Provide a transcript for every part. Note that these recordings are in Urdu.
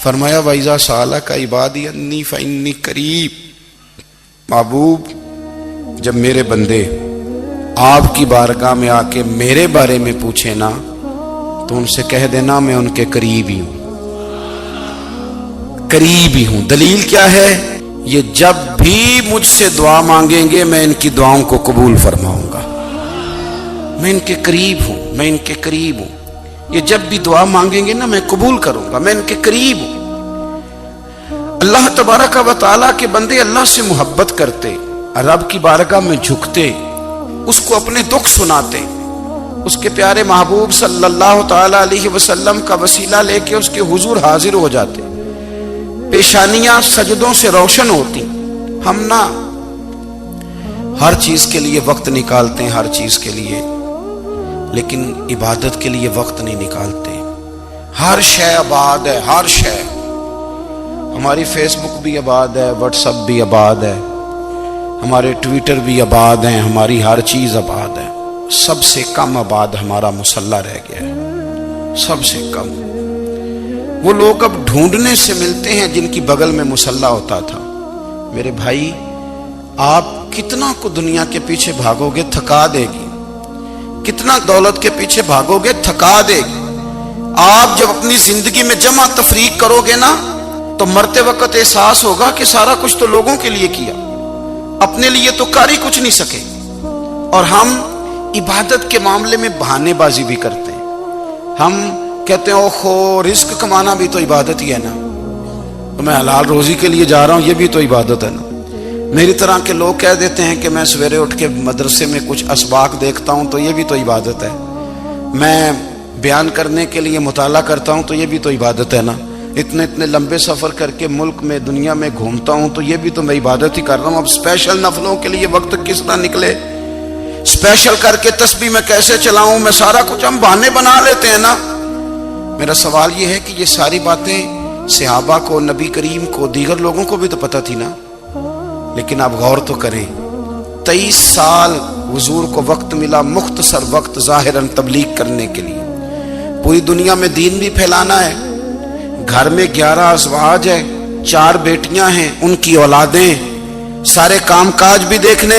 فرمایا وَإِذَا سَأَلَكَ عِبَادِي أَنِّي فَإِنِّي قَرِيب، محبوب جب میرے بندے آپ کی بارگاہ میں آ کے میرے بارے میں پوچھے نا تو ان سے کہہ دینا میں ان کے قریب ہی ہوں، قریب ہی ہوں۔ دلیل کیا ہے؟ یہ جب بھی مجھ سے دعا مانگیں گے میں ان کی دعاؤں کو قبول فرماؤں گا، میں ان کے قریب ہوں، میں ان کے قریب ہوں۔ یہ جب بھی دعا مانگیں گے نا میں قبول کروں گا، میں ان کے قریب ہوں۔ اللہ تبارک و تعالیٰ کے بندے اللہ سے محبت کرتے، رب کی بارگاہ میں جھکتے، اس کو اپنے دکھ سناتے، اس کے پیارے محبوب صلی اللہ تعالیٰ علیہ وسلم کا وسیلہ لے کے اس کے حضور حاضر ہو جاتے، پیشانیاں سجدوں سے روشن ہوتی۔ ہم نا ہر چیز کے لیے وقت نکالتے ہیں، ہر چیز کے لیے، لیکن عبادت کے لیے وقت نہیں نکالتے۔ ہر شے آباد ہے، ہر شے، ہماری فیس بک بھی آباد ہے، واٹس ایپ بھی آباد ہے، ہمارے ٹویٹر بھی آباد ہیں، ہماری ہر چیز آباد ہے۔ سب سے کم آباد ہمارا مصلی رہ گیا ہے، سب سے کم۔ وہ لوگ اب ڈھونڈنے سے ملتے ہیں جن کی بغل میں مصلی ہوتا تھا۔ میرے بھائی آپ کتنا کو دنیا کے پیچھے بھاگو گے تھکا دے گی، کتنا دولت کے پیچھے بھاگو گے تھکا دے گی۔ آپ جب اپنی زندگی میں جمع تفریق کرو گے نا تو مرتے وقت احساس ہوگا کہ سارا کچھ تو لوگوں کے لیے کیا، اپنے لیے تو کر ہی کچھ نہیں سکے۔ اور ہم عبادت کے معاملے میں بہانے بازی بھی کرتے ہیں۔ ہم کہتے ہیں اوہو رزق کمانا بھی تو عبادت ہی ہے نا، تو میں حلال روزی کے لیے جا رہا ہوں، یہ بھی تو عبادت ہے نا۔ میری طرح کے لوگ کہہ دیتے ہیں کہ میں سویرے اٹھ کے مدرسے میں کچھ اسباق دیکھتا ہوں تو یہ بھی تو عبادت ہے، میں بیان کرنے کے لیے مطالعہ کرتا ہوں تو یہ بھی تو عبادت ہے نا، اتنے لمبے سفر کر کے ملک میں دنیا میں گھومتا ہوں تو یہ بھی تو میں عبادت ہی کر رہا ہوں۔ اب اسپیشل نفلوں کے لیے وقت کس طرح نکلے، اسپیشل کر کے تسبیح میں کیسے چلاؤں، میں سارا کچھ ہم بہانے بنا لیتے ہیں نا۔ میرا سوال یہ ہے کہ یہ ساری باتیں صحابہ کو، نبی کریم کو، دیگر لوگوں کو بھی تو پتہ تھی نا، لیکن آپ غور تو کریں 23 سال حضور کو وقت ملا، مختصر وقت ظاہراً تبلیغ کرنے کے لیے، پوری دنیا میں دین بھی پھیلانا ہے۔ گھر میں 11 ازواج ہے، 4 بیٹیاں ہیں، ان کی اولادیں، سارے کام کاج بھی دیکھنے،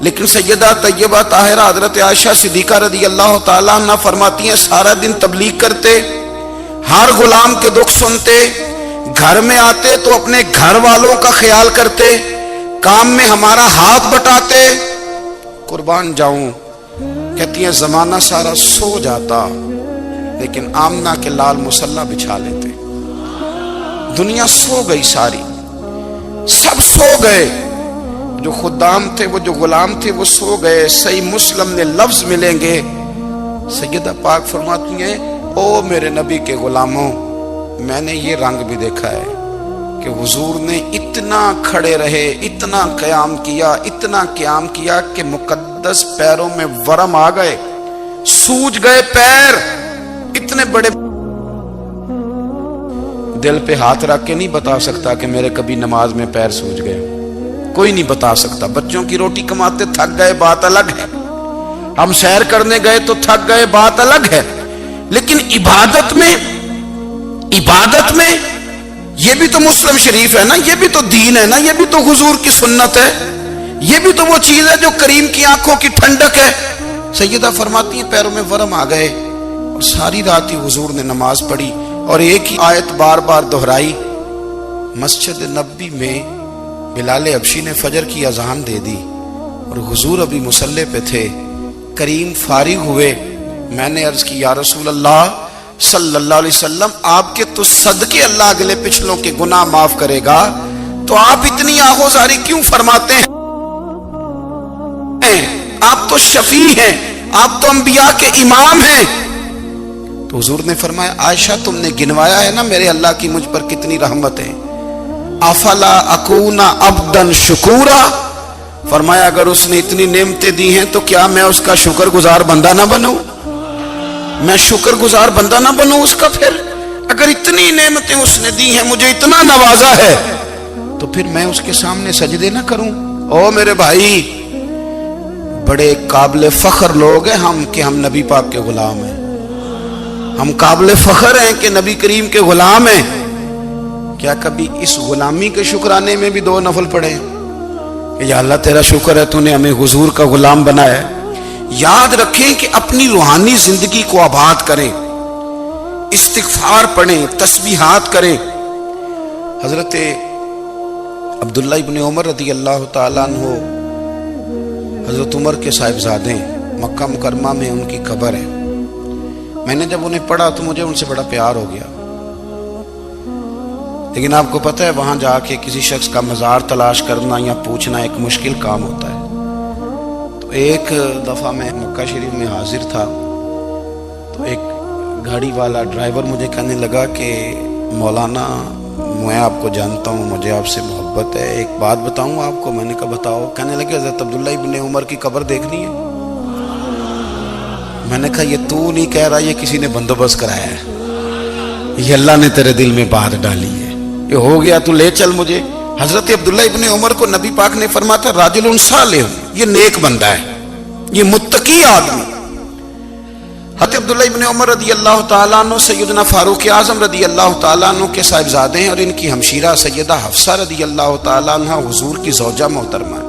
لیکن سیدہ طیبہ طاہرہ حضرت عائشہ صدیقہ رضی اللہ تعالیٰ عنہ فرماتی ہیں سارا دن تبلیغ کرتے، ہر غلام کے دکھ سنتے، گھر میں آتے تو اپنے گھر والوں کا خیال کرتے، کام میں ہمارا ہاتھ بٹاتے۔ قربان جاؤں، کہتی ہیں زمانہ سارا سو جاتا لیکن آمنہ کے لال مصلی بچھا لیتے۔ دنیا سو گئی، ساری سب سو گئے، جو خدام تھے، وہ جو غلام تھے وہ سو گئے۔ صحیح مسلم میں لفظ ملیں گے، سیدہ پاک فرماتی ہیں او میرے نبی کے غلاموں، میں نے یہ رنگ بھی دیکھا ہے کہ حضور نے اتنا کھڑے رہے، اتنا قیام کیا، اتنا قیام کیا کہ مقدس پیروں میں ورم آ گئے، سوج گئے پیر، اتنے بڑے۔ دل پہ ہاتھ رکھ کے نہیں بتا سکتا کہ میرے کبھی نماز میں پیر سوج گئے، کوئی نہیں بتا سکتا۔ بچوں کی روٹی کماتے تھک گئے بات الگ ہے، ہم سیر کرنے گئے تو تھک گئے بات الگ ہے، لیکن عبادت میں یہ بھی تو مسلم شریف ہے نا، یہ بھی تو دین ہے نا، یہ بھی تو حضور کی سنت ہے، یہ بھی تو وہ چیز ہے جو کریم کی آنکھوں کی ٹھنڈک ہے۔ سیدہ فرماتی ہیں پیروں میں ورم آ گئے، اور ساری رات ہی حضور نے نماز پڑھی اور ایک ہی آیت بار بار دہرائی۔ مسجد نبوی میں بلال حبشی نے فجر کی اذان دے دی اور حضور ابھی مصلی پہ تھے، کریم فارغ ہوئے، میں نے عرض کی یا رسول اللہ صلی اللہ علیہ وسلم آپ کے تو صدقے اللہ اگلے پچھلوں کے گناہ معاف کرے گا، تو آپ اتنی آہوزاری کیوں فرماتے ہیں؟ آپ تو شفیع ہیں، آپ تو انبیاء کے امام ہیں۔ تو حضور نے فرمایا عائشہ تم نے گنوایا ہے نا میرے اللہ کی مجھ پر کتنی رحمت ہے، افلا اکون عبدا شکورا، فرمایا اگر اس نے اتنی نعمتیں دی ہیں تو کیا میں اس کا شکر گزار بندہ نہ بنوں، میں شکر گزار بندہ نہ بنوں اس کا؟ پھر اگر اتنی نعمتیں اس نے دی ہیں، مجھے اتنا نوازا ہے، تو پھر میں اس کے سامنے سجدے نہ کروں؟ او میرے بھائی، بڑے قابل فخر لوگ ہیں ہم کہ ہم نبی پاک کے غلام ہیں، ہم قابل فخر ہیں کہ نبی کریم کے غلام ہیں، کیا کبھی اس غلامی کے شکرانے میں بھی 2 نفل پڑھے کہ یا اللہ تیرا شکر ہے تو نے ہمیں حضور کا غلام بنایا ہے؟ یاد رکھیں کہ اپنی روحانی زندگی کو آباد کریں، استغفار پڑھیں، تسبیحات کریں۔ حضرت عبداللہ ابن عمر رضی اللہ تعالیٰ عنہ حضرت عمر کے صاحبزادے، مکہ مکرمہ میں ان کی قبر ہے۔ میں نے جب انہیں پڑھا تو مجھے ان سے بڑا پیار ہو گیا، لیکن آپ کو پتہ ہے وہاں جا کے کسی شخص کا مزار تلاش کرنا یا پوچھنا ایک مشکل کام ہوتا ہے۔ تو ایک دفعہ میں مکہ شریف میں حاضر تھا، تو ایک گاڑی والا ڈرائیور مجھے کہنے لگا کہ مولانا میں آپ کو جانتا ہوں، مجھے آپ سے محبت ہے، ایک بات بتاؤں آپ کو؟ میں نے کہا بتاؤ۔ کہنے لگے حضرت عبداللہ ابن عمر کی قبر دیکھنی ہے۔ میں نے کہا یہ تو نہیں کہہ رہا، یہ کسی نے بندوبست کرایا ہے، یہ اللہ نے تیرے دل میں بات ڈالی ہے، یہ ہو گیا، تو لے چل مجھے۔ حضرت عبداللہ ابن عمر کو نبی پاک نے فرمایا تھا راجل صالح، یہ نیک بندہ ہے، یہ متقی آدمی۔ حضرت عبداللہ ابن عمر رضی اللہ تعالیٰ عنہ سیدنا فاروق اعظم رضی اللہ تعالیٰ عنہ کے صاحبزادے ہیں، اور ان کی ہمشیرہ سیدہ حفصہ رضی اللہ تعالیٰ عنہ حضور کی زوجہ محترمہ۔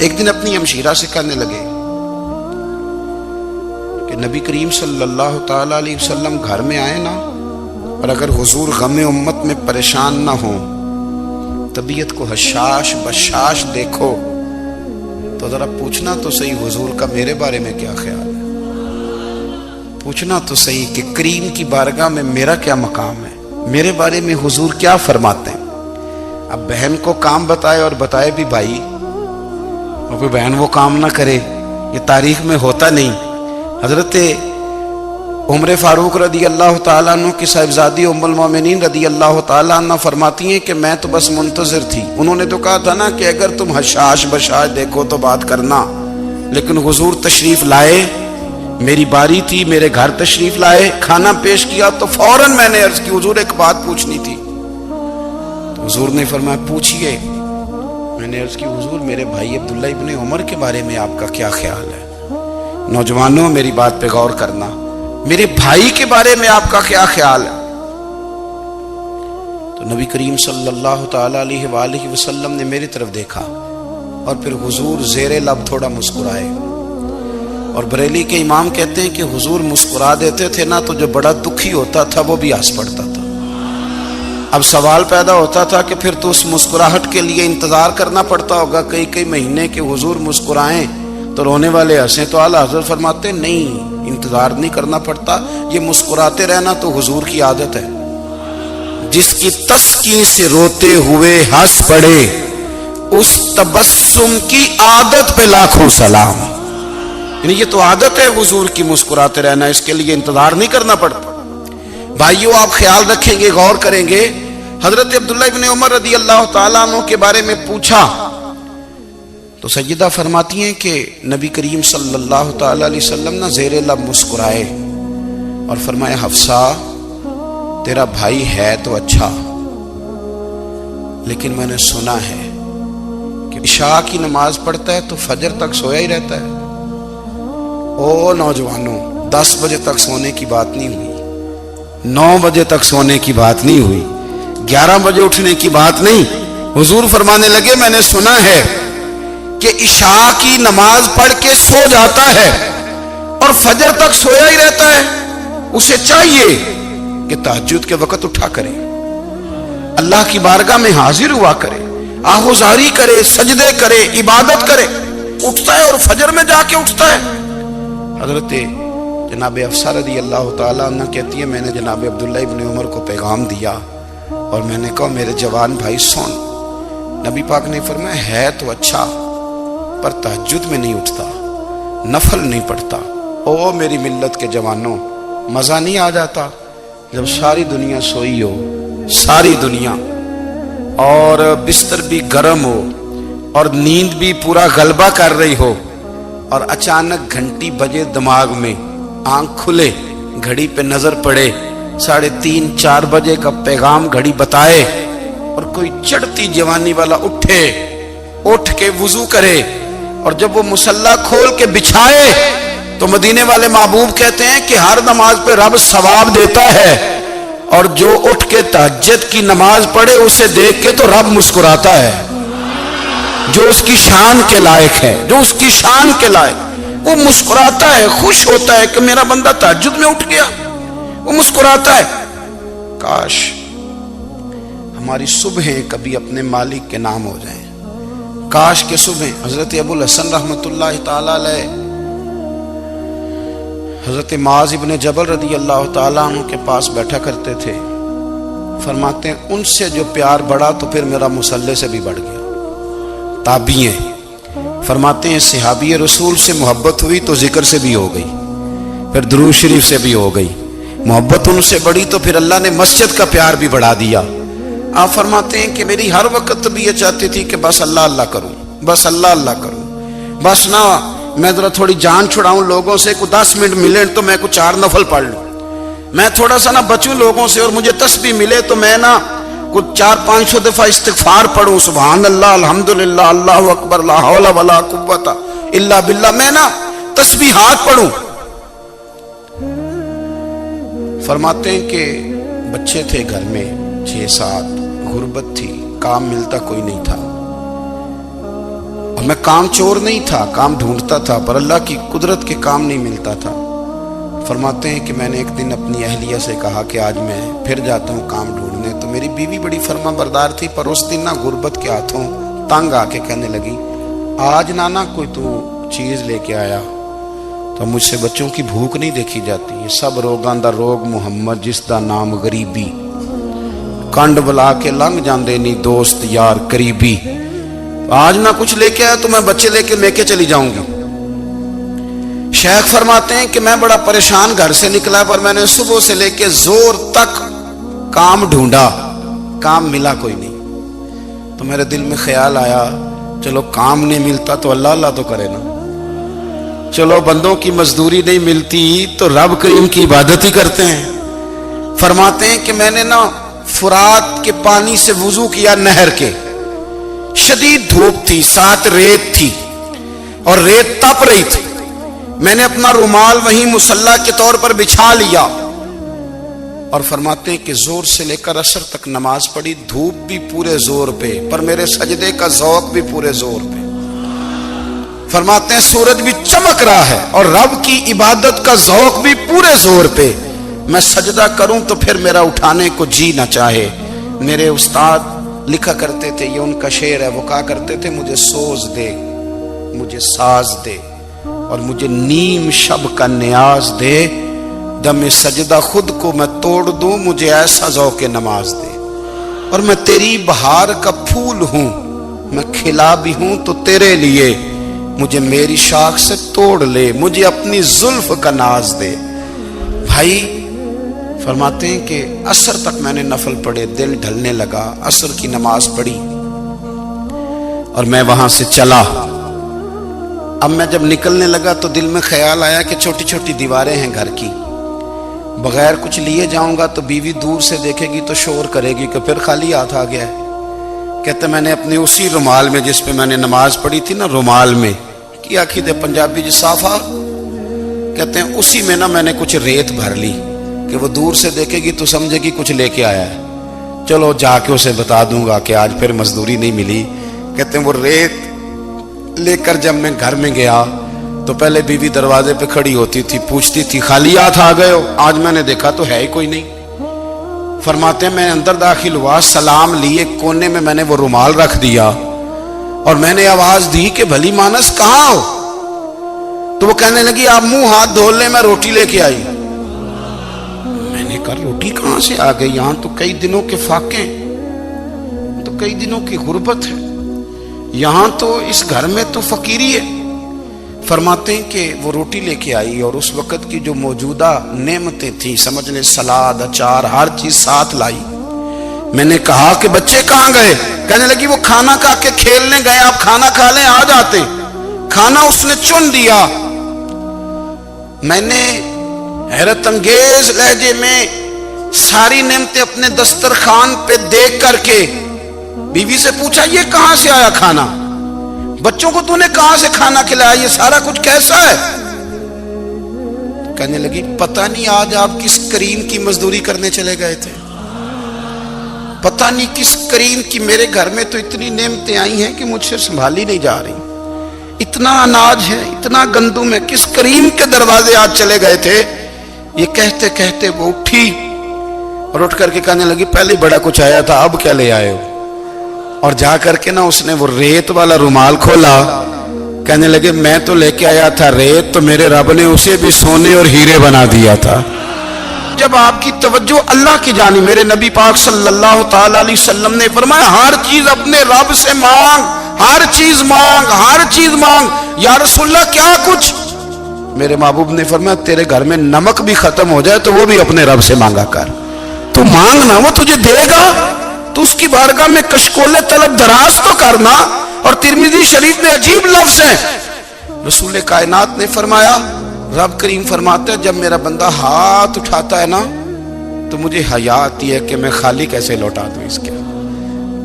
ایک دن اپنی ہمشیرہ سے کہنے لگے کہ نبی کریم صلی اللہ تعالیٰ علیہ وسلم گھر میں آئے نا، اور اگر حضور غم امت میں پریشان نہ ہوں، طبیعت کو حشاش بشاش دیکھو، تو ذرا پوچھنا تو صحیح حضور کا میرے بارے میں کیا خیال ہے، پوچھنا تو صحیح کہ کریم کی بارگاہ میں میرا کیا مقام ہے، میرے بارے میں حضور کیا فرماتے ہیں۔ اب بہن کو کام بتائے، اور بتائے بھی بھائی، اور کوئی بہن وہ کام نہ کرے، یہ تاریخ میں ہوتا نہیں۔ حضرت عمر فاروق رضی اللہ تعالیٰ عنہ کی صاحبزادی ام المومنین رضی اللہ تعالیٰ عنہ فرماتی ہیں کہ میں تو بس منتظر تھی۔ انہوں نے تو کہا تھا نا کہ اگر تم حشاش بشاش دیکھو تو بات کرنا، لیکن حضور تشریف لائے، میری باری تھی، میرے گھر تشریف لائے، کھانا پیش کیا تو فوراً میں نے عرض کی حضور ایک بات پوچھنی تھی۔ تو حضور نے فرمایا پوچھئے۔ میں نے عرض کی حضور میرے بھائی عبداللہ ابن عمر کے بارے میں آپ کا کیا خیال ہے؟ نوجوانوں میری بات پہ غور کرنا، میرے بھائی کے بارے میں آپ کا کیا خیال ہے؟ تو نبی کریم صلی اللہ تعالیٰ علیہ وآلہ وسلم نے میری طرف دیکھا، اور پھر حضور زیر لب تھوڑا مسکرائے۔ اور بریلی کے امام کہتے ہیں کہ حضور مسکرا دیتے تھے نا تو جو بڑا دکھی ہوتا تھا وہ بھی ہنس پڑتا تھا۔ اب سوال پیدا ہوتا تھا کہ پھر تو اس مسکراہٹ کے لیے انتظار کرنا پڑتا ہوگا کئی مہینے کہ حضور مسکرائیں تو رونے والے ہنسیں، تو اعلیٰ حضرت فرماتے نہیں، انتظار نہیں کرنا پڑتا، یہ مسکراتے رہنا تو حضور کی عادت ہے۔ جس کی تسکین سے روتے ہوئے ہنس پڑے، اس تبسم کی عادت پہ لاکھوں سلام۔ یعنی یہ تو عادت ہے حضور کی مسکراتے رہنا، اس کے لیے انتظار نہیں کرنا پڑتا۔ بھائیو آپ خیال رکھیں گے، غور کریں گے، حضرت عبداللہ ابن عمر رضی اللہ تعالیٰ عنہ کے بارے میں پوچھا تو سیدہ فرماتی ہیں کہ نبی کریم صلی اللہ تعالیٰ علیہ وسلم نہ زیر لب مسکرائے اور فرمایا حفصہ تیرا بھائی ہے تو اچھا، لیکن میں نے سنا ہے کہ عشاء کی نماز پڑھتا ہے تو فجر تک سویا ہی رہتا ہے۔ او نوجوانوں، 10 بجے تک سونے کی بات نہیں ہوئی، 9 بجے تک سونے کی بات نہیں ہوئی، 11 بجے اٹھنے کی بات نہیں۔ حضور فرمانے لگے میں نے سنا ہے کہ عشاء کی نماز پڑھ کے سو جاتا ہے اور فجر تک سویا ہی رہتا ہے، اسے چاہیے کہ تہجد کے وقت اٹھا کرے، اللہ کی بارگاہ میں حاضر ہوا کرے، آہوزاری کرے، سجدے کرے، عبادت کرے، اٹھتا ہے اور فجر میں جا کے اٹھتا ہے۔ حضرت جناب حفصہ رضی اللہ تعالیٰ عنہ کہتی ہے میں نے جناب عبداللہ ابن عمر کو پیغام دیا اور میں نے کہا میرے جوان بھائی سن، نبی پاک نے فرمایا ہے تو اچھا پر تہجد میں نہیں اٹھتا، نفل نہیں پڑھتا۔ او میری ملت کے جوانوں، مزہ نہیں آ جاتا جب ساری دنیا سوئی ہو، ساری دنیا، اور بستر بھی گرم ہو اور نیند بھی پورا غلبہ کر رہی ہو، اور اچانک گھنٹی بجے دماغ میں، آنکھ کھلے، گھڑی پہ نظر پڑے، 3:30 4 بجے کا پیغام گھڑی بتائے، اور کوئی چڑھتی جوانی والا اٹھ کے وضو کرے، اور جب وہ مصلی کھول کے بچھائے تو مدینے والے محبوب کہتے ہیں کہ ہر نماز پہ رب ثواب دیتا ہے، اور جو اٹھ کے تہجد کی نماز پڑھے اسے دیکھ کے تو رب مسکراتا ہے، جو اس کی شان کے لائق ہے، جو اس کی شان کے لائق، وہ مسکراتا ہے، خوش ہوتا ہے کہ میرا بندہ تہجد میں اٹھ گیا، وہ مسکراتا ہے۔ کاش ہماری صبحیں کبھی اپنے مالک کے نام ہو جائیں، کاش کے صبح۔ حضرت ابو الحسن رحمت اللہ تعالی علیہ حضرت معاذ ابن جبل رضی اللہ تعالیٰ عنہ کے پاس بیٹھا کرتے تھے، فرماتے ہیں ان سے جو پیار بڑھا تو پھر میرا مصلی سے بھی بڑھ گیا۔ تابعی ہیں، فرماتے ہیں صحابی رسول سے محبت ہوئی تو ذکر سے بھی ہو گئی، پھر درود شریف سے بھی ہو گئی، محبت ان سے بڑھی تو پھر اللہ نے مسجد کا پیار بھی بڑھا دیا۔ آپ فرماتے ہیں کہ میری ہر وقت بھی یہ چاہتی تھی کہ بس اللہ اللہ کروں، بس اللہ اللہ کروں، بس نہ میں ذرا تھوڑی جان چھڑاؤں لوگوں سے، کوئی 10 منٹ ملے تو میں کوئی 4 نفل پڑھ لوں، میں تھوڑا سا نہ بچوں لوگوں سے، اور مجھے تسبیح ملے تو میں نہ کچھ 400-500 دفعہ استغفار پڑھوں، سبحان اللہ، الحمدللہ، اللہ اکبر، لا حول ولا قوت الا باللہ، میں نہ تسبیحات پڑھوں۔ فرماتے ہیں کہ بچے تھے گھر میں 6-7، غربت تھی، کام ملتا کوئی نہیں تھا، اور میں کام چور نہیں تھا، کام ڈھونڈتا تھا، پر اللہ کی قدرت کے کام نہیں ملتا تھا۔ فرماتے ہیں کہ میں نے ایک دن اپنی اہلیہ سے کہا کہ آج میں پھر جاتا ہوں کام ڈھونڈنے، تو میری بیوی بڑی فرما بردار تھی، پر اس دن نہ غربت کے ہاتھوں تنگ آ کے کہنے لگی آج نانا کوئی تو چیز لے کے آیا، تو مجھ سے بچوں کی بھوک نہیں دیکھی جاتی، یہ سب روگاں دا روگ محمد جس دا نام غریبی، کنڈ بلا کے لنگ جاندے نہیں دوست یار قریبی، آج نہ کچھ لے کے آیا تو میں بچے لے کے چلی جاؤں گی۔ شیخ فرماتے ہیں کہ میں بڑا پریشان گھر سے نکلا، پر میں نے صبح سے لے کے زور تک کام ڈھونڈا، کام ملا کوئی نہیں، تو میرے دل میں خیال آیا چلو کام نہیں ملتا تو اللہ اللہ تو کرے نا، چلو بندوں کی مزدوری نہیں ملتی تو رب کریم کی عبادت ہی کرتے ہیں۔ فرماتے ہیں کہ میں نے نا فرات کے پانی سے وضو کیا، نہر کے، شدید دھوپ تھی، ساتھ ریت تھی اور ریت تپ رہی تھی، میں نے اپنا رومال وہیں مصلی کے طور پر بچھا لیا، اور فرماتے ہیں کہ زور سے لے کر عصر تک نماز پڑھی، دھوپ بھی پورے زور پہ، پر میرے سجدے کا ذوق بھی پورے زور پہ۔ فرماتے ہیں سورج بھی چمک رہا ہے اور رب کی عبادت کا ذوق بھی پورے زور پہ، میں سجدہ کروں تو پھر میرا اٹھانے کو جی نہ چاہے۔ میرے استاد لکھا کرتے تھے، یہ ان کا شعر ہے، وہ کہا کرتے تھے مجھے سوز دے، مجھے ساز دے، اور مجھے نیم شب کا نیاز دے، دم سجدہ خود کو میں توڑ دوں، مجھے ایسا ذوق نماز دے، اور میں تیری بہار کا پھول ہوں، میں کھلا بھی ہوں تو تیرے لیے، مجھے میری شاخ سے توڑ لے، مجھے اپنی زلف کا ناز دے۔ بھائی فرماتے ہیں کہ عصر تک میں نے نفل پڑھے، دل ڈھلنے لگا، عصر کی نماز پڑھی اور میں وہاں سے چلا۔ اب میں جب نکلنے لگا تو دل میں خیال آیا کہ چھوٹی چھوٹی دیواریں ہیں گھر کی، بغیر کچھ لیے جاؤں گا تو بیوی دور سے دیکھے گی تو شور کرے گی کہ پھر خالی ہاتھ آ گیا ہے۔ کہتے میں نے اپنے اسی رومال میں جس پہ میں نے نماز پڑھی تھی نا، رومال میں کی آخی دے پنجابی جو صافہ کہتے ہیں، اسی میں نا میں نے کچھ ریت بھر لی کہ وہ دور سے دیکھے گی تو سمجھے گی کچھ لے کے آیا ہے، چلو جا کے اسے بتا دوں گا کہ آج پھر مزدوری نہیں ملی۔ کہتے ہیں وہ ریت لے کر جب میں گھر میں گیا تو پہلے بیوی دروازے پہ کھڑی ہوتی تھی، پوچھتی تھی خالی ہاتھ آ گئے ہو؟ آج میں نے دیکھا تو ہے ہی کوئی نہیں۔ فرماتے ہیں میں اندر داخل ہوا، سلام لیے، کونے میں میں نے وہ رومال رکھ دیا اور میں نے آواز دی کہ بھلی مانس کہاں ہو؟ تو وہ کہنے لگی آپ منہ ہاتھ دھو لیں، میں روٹی لے کے آئی۔ میں نے کہا روٹی کہاں سے آ گئی؟ یہاں تو کئی دنوں کے فاقے، تو کئی دنوں کی غربت ہے، یہاں تو اس گھر میں تو فقیری ہے۔ فرماتے ہیں کہ وہ روٹی لے کے آئی اور اس وقت کی جو موجودہ نعمتیں تھیں، سمجھ لیں سلاد، اچار، ہر چیز ساتھ لائی۔ میں نے کہا کہ بچے کہاں گئے؟ کہنے لگی وہ کھانا کھا کے کھیلنے گئے، آپ کھانا کھا لیں آ جاتے۔ کھانا اس نے چن دیا۔ میں نے حیرت انگیز لہجے میں ساری نعمتیں اپنے دسترخوان پہ دیکھ کر کے بیوی سے پوچھا یہ کہاں سے آیا کھانا؟ بچوں کو تو نے کہاں سے کھانا کھلایا؟ یہ سارا کچھ کیسا ہے؟ کہنے لگی پتہ نہیں آج آپ کس کریم کی مزدوری کرنے چلے گئے تھے، پتہ نہیں کس کریم کی میرے گھر میں تو اتنی نعمتیں آئی ہیں کہ مجھ سے سنبھالی نہیں جا رہی، اتنا اناج ہے، اتنا گندم ہے، کس کریم کے دروازے آج چلے گئے تھے؟ یہ کہتے کہتے وہ اٹھی اور اٹھ کر کے کہنے لگی پہلے بڑا کچھ آیا تھا، اب کیا لے آئے ہو؟ اور جا کر کے نا اس نے وہ ریت والا رومال کھولا، کہنے لگے میں تو لے کے آیا تھا ریت، تو میرے رب نے اسے بھی سونے اور ہیرے بنا دیا تھا۔ جب آپ کی توجہ اللہ کی جانب، میرے نبی پاک صلی اللہ تعالی علیہ وسلم نے فرمایا ہر چیز اپنے رب سے مانگ، ہر چیز مانگ، ہر چیز مانگ۔ یا رسول اللہ کیا کچھ؟ میرے محبوب نے فرمایا تیرے گھر میں نمک بھی ختم ہو جائے تو وہ بھی اپنے رب سے مانگا کر، تو مانگنا وہ تجھے دے گا، تو اس کی بارگاہ میں کشکول طلب دراز تو کرنا۔ اور ترمذی شریف میں عجیب لفظ ہے، رسول کائنات نے فرمایا، رب کریم فرماتا ہے جب میرا بندہ ہاتھ اٹھاتا ہے نا تو مجھے حیا آتی ہے کہ میں خالی کیسے لوٹا دوں اس کے۔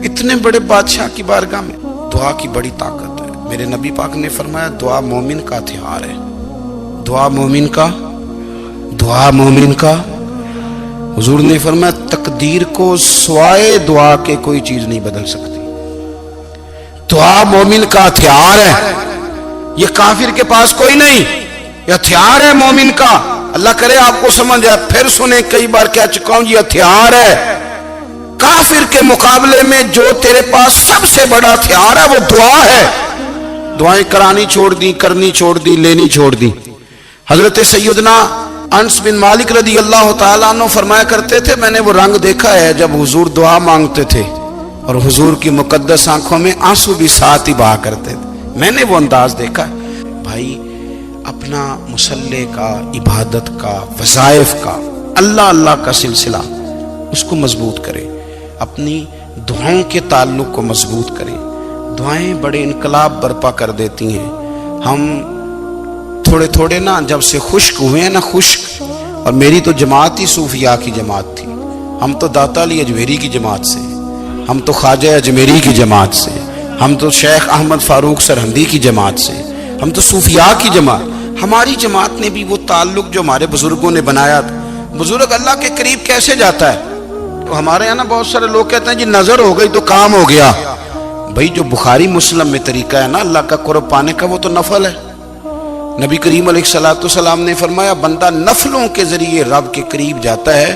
اتنے بڑے بادشاہ کی بارگاہ میں دعا کی بڑی طاقت ہے۔ میرے نبی پاک نے فرمایا دعا مومن کا ہتھیار ہے، دعا مومن کا، دعا مومن کا۔ حضور نے فرمایا تقدیر کو سوائے دعا کے کوئی چیز نہیں بدل سکتی۔ دعا مومن کا ہتھیار ہے، یہ کافر کے پاس کوئی نہیں، یہ ہتھیار ہے مومن کا۔ اللہ کرے آپ کو سمجھ آئے، پھر سنیں، کئی بار کہہ چکا ہوں یہ ہتھیار ہے۔ کافر کے مقابلے میں جو تیرے پاس سب سے بڑا ہتھیار ہے وہ دعا ہے۔ دعائیں کرانی چھوڑ دی، کرنی چھوڑ دی، لینی چھوڑ دی۔ حضرت سیدنا انس بن مالک رضی اللہ تعالیٰ عنہ فرمایا کرتے تھے میں نے وہ رنگ دیکھا ہے جب حضور دعا مانگتے تھے اور حضور کی مقدس آنکھوں میں آنسو بھی ساتھ ہی بہا کرتے تھے، میں نے وہ انداز دیکھا ہے۔ بھائی اپنا مصلی کا، عبادت کا، وظائف کا، اللہ اللہ کا سلسلہ اس کو مضبوط کریں، اپنی دعاؤں کے تعلق کو مضبوط کریں۔ دعائیں بڑے انقلاب برپا کر دیتی ہیں۔ ہم تھوڑے تھوڑے نا جب سے خشک ہوئے ہیں نا، خشک، اور میری تو جماعت ہی صوفیاء کی جماعت تھی، ہم تو داتا علی اجمیری کی جماعت سے، ہم تو خواجہ اجمیری کی جماعت سے، ہم تو شیخ احمد فاروق سرہندی کی جماعت سے، ہم تو صوفیاء کی جماعت۔ ہماری جماعت نے بھی وہ تعلق جو ہمارے بزرگوں نے بنایا تھا۔ بزرگ اللہ کے قریب کیسے جاتا ہے؟ تو ہمارے یہاں نا بہت سارے لوگ کہتے ہیں جی نظر ہو گئی تو کام ہو گیا۔ بھائی جو بخاری مسلم میں طریقہ ہے نا اللہ کا قرب پانے کا وہ تو نفل ہے۔ نبی کریم علیہ السلام نے فرمایا بندہ نفلوں کے ذریعے رب کے قریب جاتا ہے،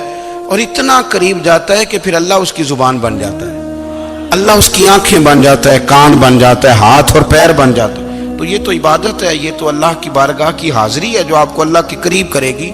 اور اتنا قریب جاتا ہے کہ پھر اللہ اس کی زبان بن جاتا ہے، اللہ اس کی آنکھیں بن جاتا ہے، کان بن جاتا ہے، ہاتھ اور پیر بن جاتا ہے۔ تو یہ تو عبادت ہے، یہ تو اللہ کی بارگاہ کی حاضری ہے جو آپ کو اللہ کے قریب کرے گی۔